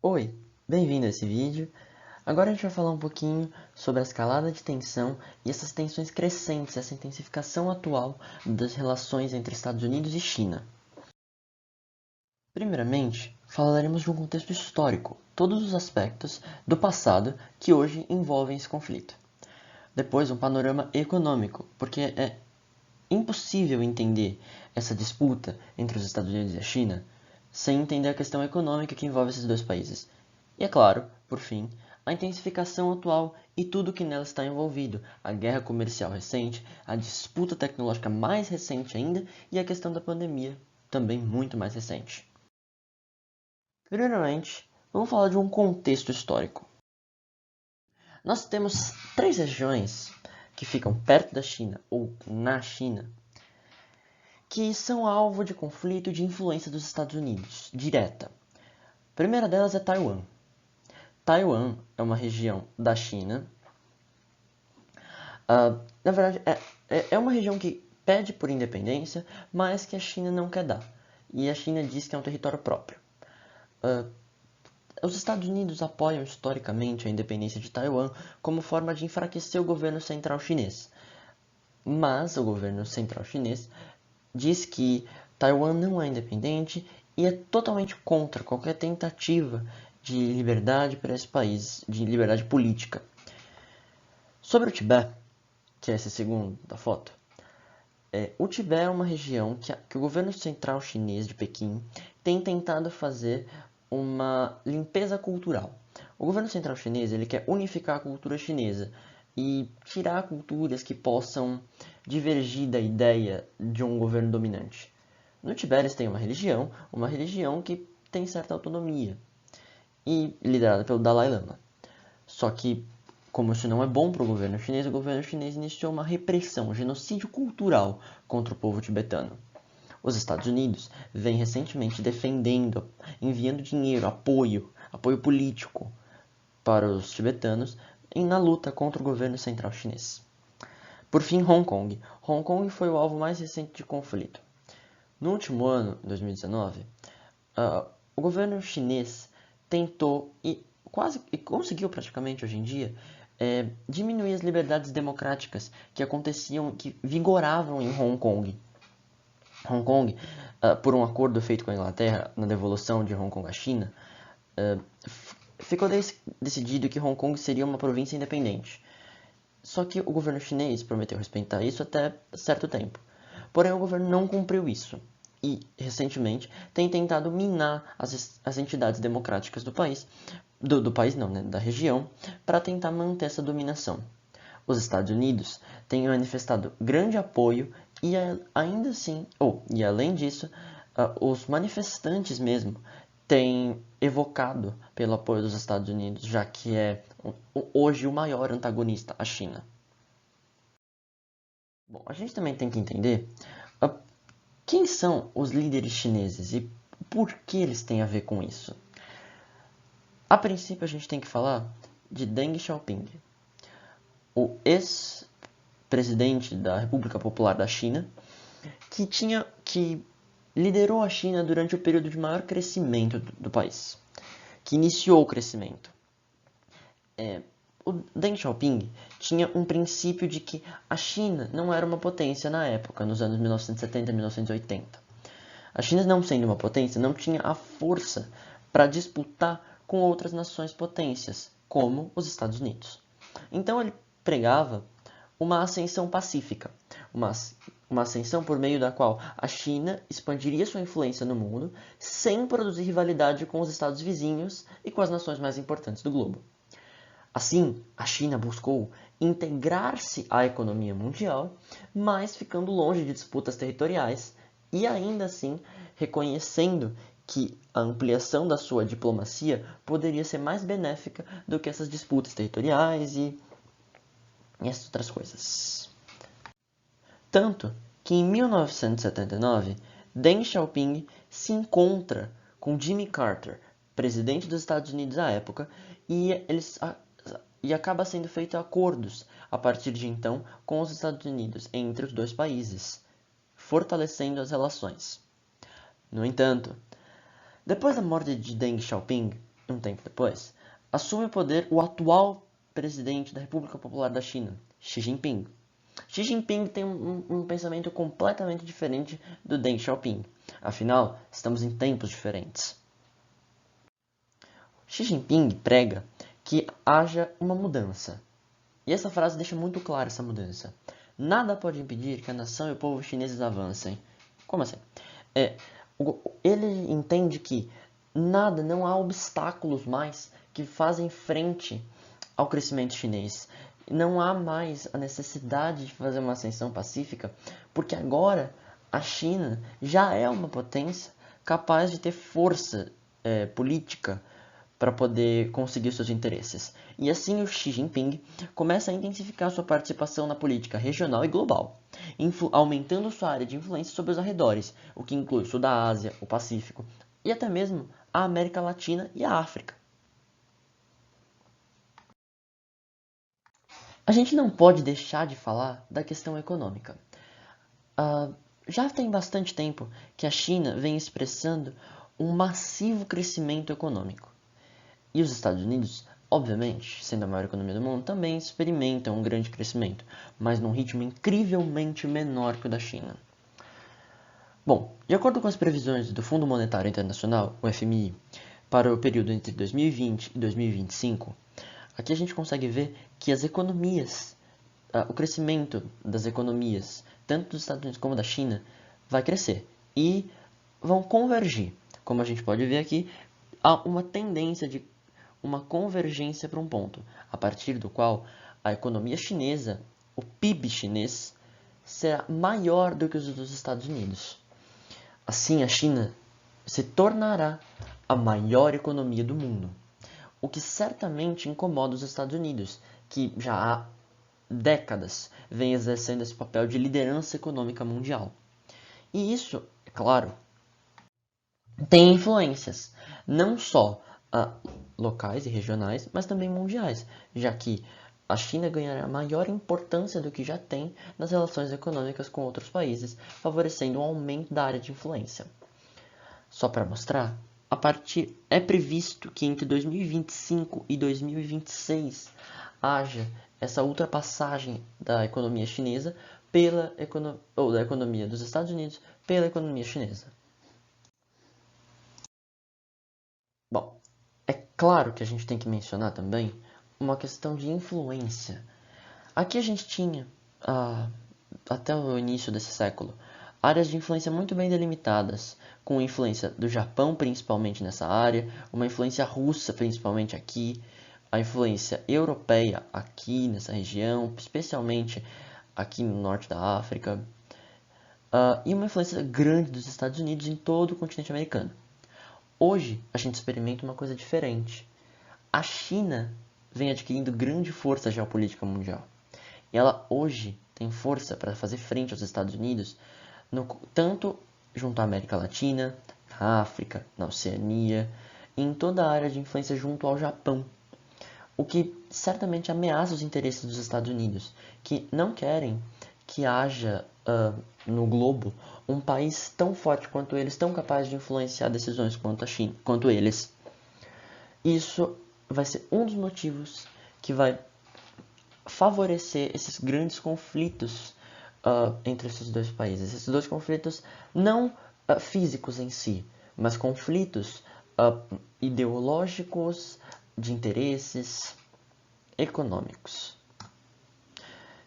Oi, bem-vindo a esse vídeo. Agora a gente vai falar um pouquinho sobre a escalada de tensão e essas tensões crescentes, essa intensificação atual das relações entre Estados Unidos e China. Primeiramente, falaremos de um contexto histórico, todos os aspectos do passado que hoje envolvem esse conflito. Depois, um panorama econômico, porque é impossível entender essa disputa entre os Estados Unidos e a China sem entender a questão econômica que envolve esses dois países. E é claro, por fim, a intensificação atual e tudo que nela está envolvido, a guerra comercial recente, a disputa tecnológica mais recente ainda e a questão da pandemia, também muito mais recente. Primeiramente, vamos falar de um contexto histórico. Nós temos três regiões que ficam perto da China ou na China, que são alvo de conflito e de influência dos Estados Unidos, direta. A primeira delas é Taiwan. Taiwan é uma região da China. Na verdade, é uma região que pede por independência, mas que a China não quer dar. E a China diz que é um território próprio. Os Estados Unidos apoiam historicamente a independência de Taiwan como forma de enfraquecer o governo central chinês. Mas o governo central chinês diz que Taiwan não é independente e é totalmente contra qualquer tentativa de liberdade para esse país, de liberdade política. Sobre o Tibete, que é esse segundo da foto, o Tibete é uma região que o governo central chinês de Pequim tem tentado fazer uma limpeza cultural. O governo central chinês ele quer unificar a cultura chinesa e tirar culturas que possam divergir da ideia de um governo dominante. No Tibete eles têm uma religião que tem certa autonomia e liderada pelo Dalai Lama. Só que, como isso não é bom para o governo chinês iniciou uma repressão, um genocídio cultural contra o povo tibetano. Os Estados Unidos vêm recentemente defendendo, enviando dinheiro, apoio político para os tibetanos na luta contra o governo central chinês. Por fim, Hong Kong. Hong Kong foi o alvo mais recente de conflito. No último ano, 2019, o governo chinês tentou e conseguiu praticamente hoje em dia diminuir as liberdades democráticas que aconteciam, que vigoravam em Hong Kong. Hong Kong, por um acordo feito com a Inglaterra na devolução de Hong Kong à China, ficou decidido que Hong Kong seria uma província independente. Só que o governo chinês prometeu respeitar isso até certo tempo. Porém, o governo não cumpriu isso e, recentemente, tem tentado minar as entidades democráticas do país, do país não, né, da região, para tentar manter essa dominação. Os Estados Unidos têm manifestado grande apoio e ainda assim, e além disso, os manifestantes mesmo têm evocado pelo apoio dos Estados Unidos, já que é hoje o maior antagonista, a China. Bom, a gente também tem que entender quem são os líderes chineses e por que eles têm a ver com isso. A princípio, a gente tem que falar de Deng Xiaoping, o ex-presidente da República Popular da China, que liderou a China durante o período de maior crescimento do país, que iniciou o crescimento. O Deng Xiaoping tinha um princípio de que a China não era uma potência na época, nos anos 1970 e 1980. A China, não sendo uma potência, não tinha a força para disputar com outras nações potências, como os Estados Unidos. Então ele pregava uma ascensão pacífica, uma ascensão por meio da qual a China expandiria sua influência no mundo sem produzir rivalidade com os estados vizinhos e com as nações mais importantes do globo. Assim, a China buscou integrar-se à economia mundial, mas ficando longe de disputas territoriais e ainda assim reconhecendo que a ampliação da sua diplomacia poderia ser mais benéfica do que essas disputas territoriais e essas outras coisas. Tanto que em 1979, Deng Xiaoping se encontra com Jimmy Carter, presidente dos Estados Unidos à época, e acaba sendo feito acordos a partir de então com os Estados Unidos entre os dois países, fortalecendo as relações. No entanto, depois da morte de Deng Xiaoping, um tempo depois, assume o poder o atual presidente da República Popular da China, Xi Jinping. Xi Jinping tem um pensamento completamente diferente do Deng Xiaoping. Afinal, estamos em tempos diferentes. Xi Jinping prega que haja uma mudança. E essa frase deixa muito clara essa mudança. Nada pode impedir que a nação e o povo chineses avancem. Como assim? Ele entende que não há obstáculos mais que fazem frente ao crescimento chinês. Não há mais a necessidade de fazer uma ascensão pacífica, porque agora a China já é uma potência capaz de ter força política para poder conseguir seus interesses. E assim o Xi Jinping começa a intensificar sua participação na política regional e global, aumentando sua área de influência sobre os arredores, o que inclui o sul da Ásia, o Pacífico e até mesmo a América Latina e a África. A gente não pode deixar de falar da questão econômica. Já tem bastante tempo que a China vem expressando um massivo crescimento econômico. E os Estados Unidos, obviamente, sendo a maior economia do mundo, também experimentam um grande crescimento, mas num ritmo incrivelmente menor que o da China. Bom, de acordo com as previsões do Fundo Monetário Internacional, o FMI, para o período entre 2020 e 2025, aqui a gente consegue ver que as economias, o crescimento das economias, tanto dos Estados Unidos como da China, vai crescer e vão convergir. Como a gente pode ver aqui, há uma tendência de uma convergência para um ponto, a partir do qual a economia chinesa, o PIB chinês, será maior do que os dos Estados Unidos. Assim, a China se tornará a maior economia do mundo, o que certamente incomoda os Estados Unidos, que já há décadas vem exercendo esse papel de liderança econômica mundial. E isso, é claro, tem influências, não só locais e regionais, mas também mundiais, já que a China ganhará maior importância do que já tem nas relações econômicas com outros países, favorecendo um aumento da área de influência. Só para mostrar, é previsto que entre 2025 e 2026 haja essa ultrapassagem da economia chinesa ou da economia dos Estados Unidos pela economia chinesa. Bom, é claro que a gente tem que mencionar também uma questão de influência. Aqui a gente tinha, até o início desse século, áreas de influência muito bem delimitadas, com influência do Japão principalmente nessa área, uma influência russa principalmente aqui, a influência europeia aqui nessa região, especialmente aqui no norte da África, e uma influência grande dos Estados Unidos em todo o continente americano. Hoje, a gente experimenta uma coisa diferente. A China vem adquirindo grande força geopolítica mundial. E ela hoje tem força para fazer frente aos Estados Unidos, tanto junto à América Latina, na África, na Oceania, e em toda a área de influência junto ao Japão. O que certamente ameaça os interesses dos Estados Unidos, que não querem que haja no globo um país tão forte quanto eles, tão capaz de influenciar decisões quanto eles. Isso vai ser um dos motivos que vai favorecer esses grandes conflitos entre esses dois países. Esses dois conflitos não físicos em si, mas conflitos ideológicos, de interesses econômicos.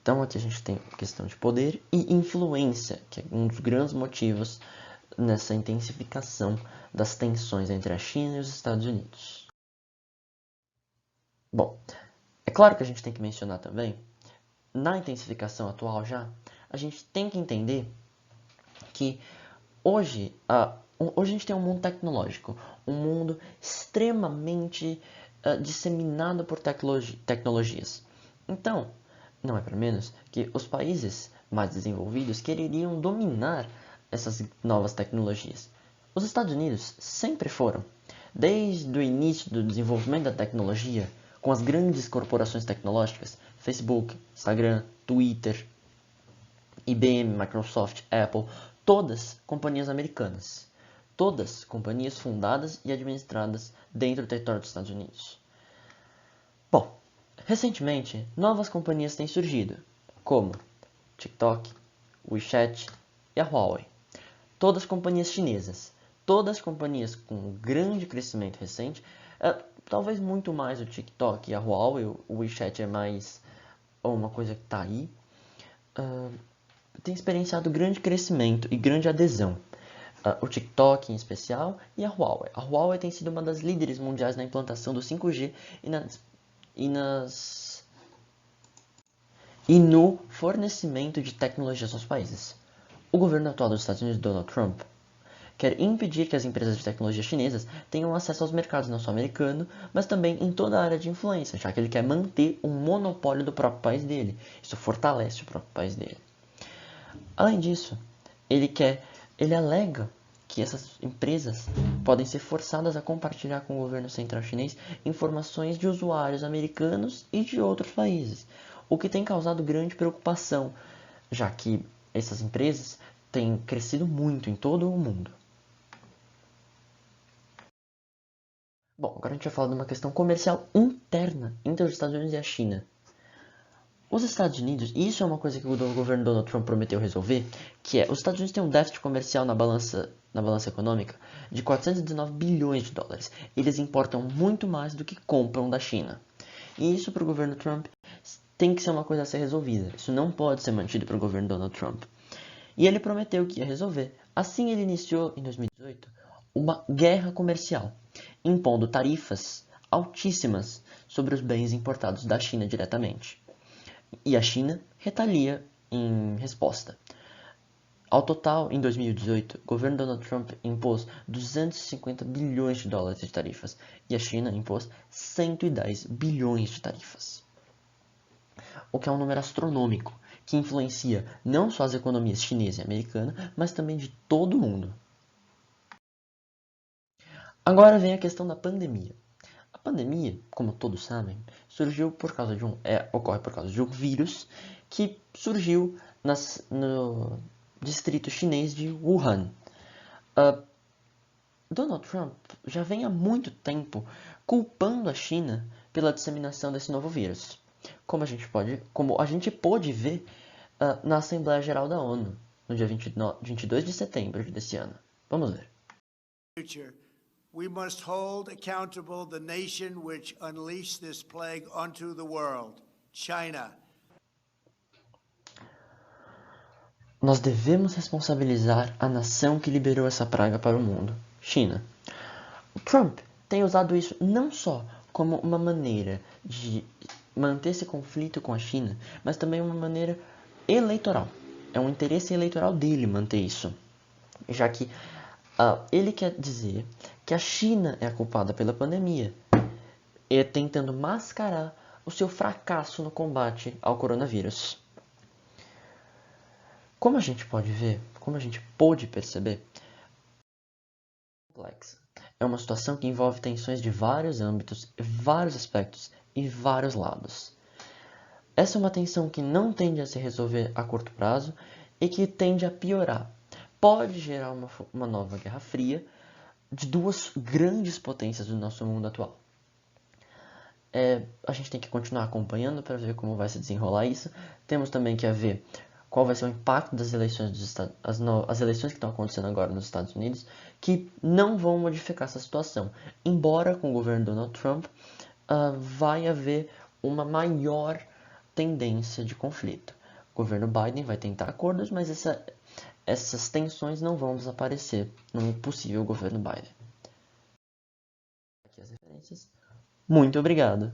Então aqui a gente tem questão de poder e influência, que é um dos grandes motivos nessa intensificação das tensões entre a China e os Estados Unidos. Bom, é claro que a gente tem que mencionar também, na intensificação atual já, a gente tem que entender que hoje a gente tem um mundo tecnológico, um mundo extremamente disseminado por tecnologias. Então, não é para menos que os países mais desenvolvidos quereriam dominar essas novas tecnologias. Os Estados Unidos sempre foram, desde o início do desenvolvimento da tecnologia, com as grandes corporações tecnológicas, Facebook, Instagram, Twitter, IBM, Microsoft, Apple, todas companhias americanas. Todas companhias fundadas e administradas dentro do território dos Estados Unidos. Bom, recentemente, novas companhias têm surgido, como TikTok, WeChat e a Huawei. Todas companhias chinesas, todas companhias com grande crescimento recente, talvez muito mais o TikTok e a Huawei, o WeChat é mais uma coisa que está aí, tem experienciado grande crescimento e grande adesão. O TikTok em especial e a Huawei. A Huawei tem sido uma das líderes mundiais na implantação do 5G e no fornecimento de tecnologias aos países. O governo atual dos Estados Unidos, Donald Trump, quer impedir que as empresas de tecnologia chinesas tenham acesso aos mercados não só americano, mas também em toda a área de influência, já que ele quer manter um monopólio do próprio país dele. Isso fortalece o próprio país dele. Além disso, ele alega que essas empresas podem ser forçadas a compartilhar com o governo central chinês informações de usuários americanos e de outros países, o que tem causado grande preocupação, já que essas empresas têm crescido muito em todo o mundo. Bom, agora a gente vai falar de uma questão comercial interna entre os Estados Unidos e a China. Os Estados Unidos, e isso é uma coisa que o governo Donald Trump prometeu resolver, que é, os Estados Unidos têm um déficit comercial na balança econômica de 419 bilhões de dólares. Eles importam muito mais do que compram da China. E isso para o governo Trump tem que ser uma coisa a ser resolvida. Isso não pode ser mantido para o governo Donald Trump. E ele prometeu que ia resolver. Assim ele iniciou, em 2018, uma guerra comercial, impondo tarifas altíssimas sobre os bens importados da China diretamente. E a China retalia em resposta. Ao total, em 2018, o governo Donald Trump impôs 250 bilhões de dólares de tarifas e a China impôs 110 bilhões de tarifas. O que é um número astronômico, que influencia não só as economias chinesa e americana, mas também de todo o mundo. Agora vem a questão da pandemia. A pandemia, como todos sabem, surgiu por causa de ocorre por causa de um vírus que surgiu no distrito chinês de Wuhan. Donald Trump já vem há muito tempo culpando a China pela disseminação desse novo vírus, como a gente pôde ver na Assembleia Geral da ONU, no dia 22 de setembro desse ano. Vamos ver. We must hold accountable the nation which unleashed this plague onto the world, China. Nós devemos responsabilizar a nação que liberou essa praga para o mundo, China. O Trump tem usado isso não só como uma maneira de manter esse conflito com a China, mas também uma maneira eleitoral. É um interesse eleitoral dele manter isso, já que ele quer dizer que a China é a culpada pela pandemia, e tentando mascarar o seu fracasso no combate ao coronavírus. Como a gente pode ver, como a gente pôde perceber, é uma situação que envolve tensões de vários âmbitos, vários aspectos e vários lados. Essa é uma tensão que não tende a se resolver a curto prazo e que tende a piorar. Pode gerar uma nova Guerra Fria de duas grandes potências do nosso mundo atual. A gente tem que continuar acompanhando para ver como vai se desenrolar isso. Temos também que ver qual vai ser o impacto das eleições as eleições que estão acontecendo agora nos Estados Unidos, que não vão modificar essa situação. Embora com o governo Donald Trump vai haver uma maior tendência de conflito. O governo Biden vai tentar acordos, mas essas tensões não vão desaparecer no possível governo Biden. Aqui as referências. Muito obrigado!